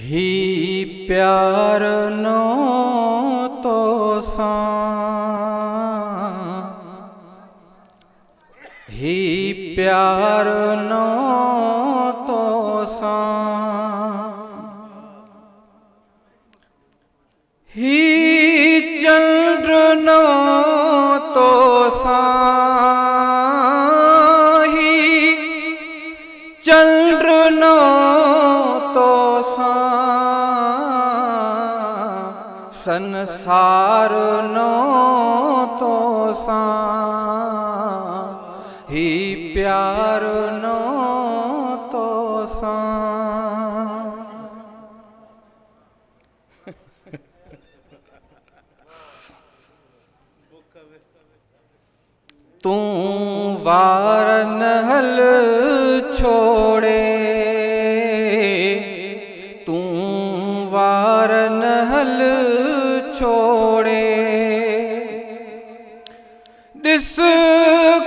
ही प्यार नो तो ही प्यार नो तो ही चंद्र नो तो ही चंद्र नो तो संसार नो तो ही प्यार नो तो तू वार नहल छोड़े तू वार नहल छोड़े दिस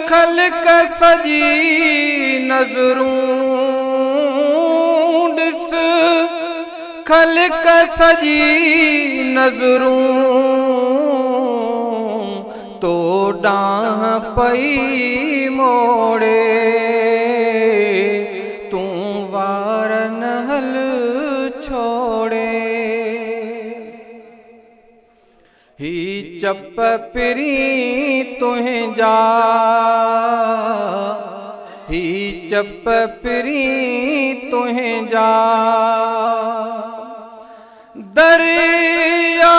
खलक सजी नजरूं दिस खलक सजी नजरूं तो डाह पई मोड़े तू वार नहल छोड़े ही चप पिरी तुहें जा ही चप पिरी तुहें जा दरिया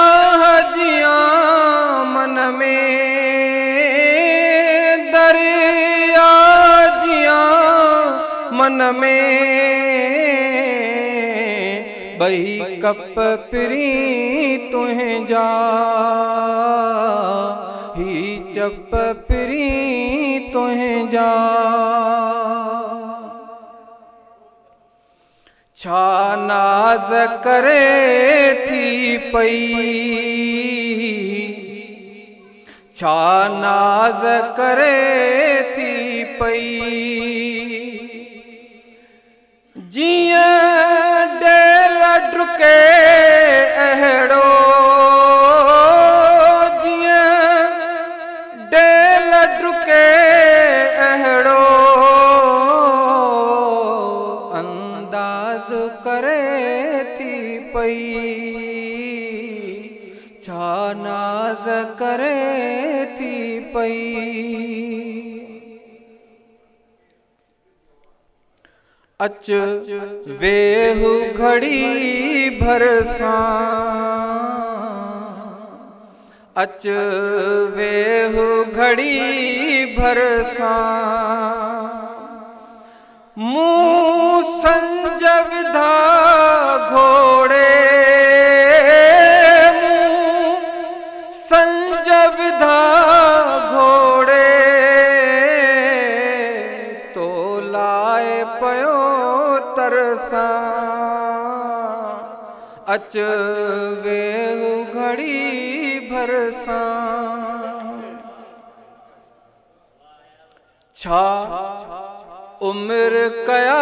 जिया मन में दरिया जिया मन में बही कप पिरी तुहें जा ही चप पिरी तुहें जा छा नाज करे थी पई छा नाज करे थी पई जिया डेल डुके अहड़ो जिया डेल डुके अहड़ो अंदाज करे थी पई छा नाज करे थी पई अच वेहु घड़ी भर अच वेहु घड़ी भर मुँह संजविधा घोड़े मुँह संजविधा घोड़े तो लाए पयो तरसा अच वेहु घड़ी भरसा छा उम्र कया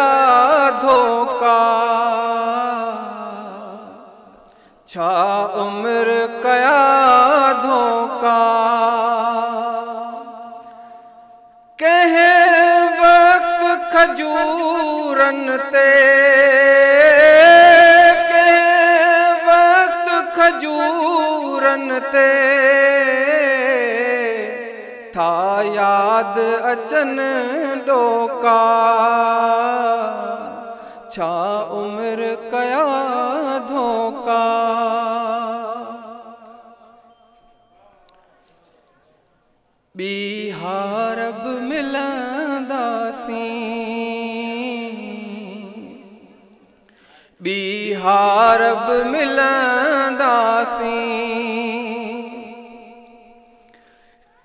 धोखा छा उम्र कया धोखा कहे वक्त खजूरन ते खजूरन ते था याद अचन डोका छा उम्र कया धोखा बिहार अब मिलंदासीं बिहार अब मिलंदासीं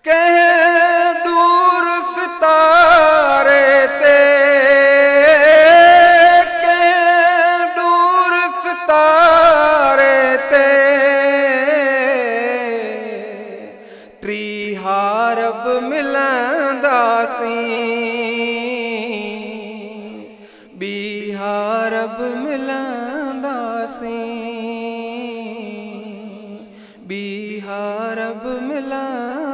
कह दूर सितारे ते कह दूर सितारे ते त्रिहार अब मिलंदासीं बिहार अब मिलंदासीं ਬੀਹਾ ਰੱਬ ਮਿਲਾਵੇ।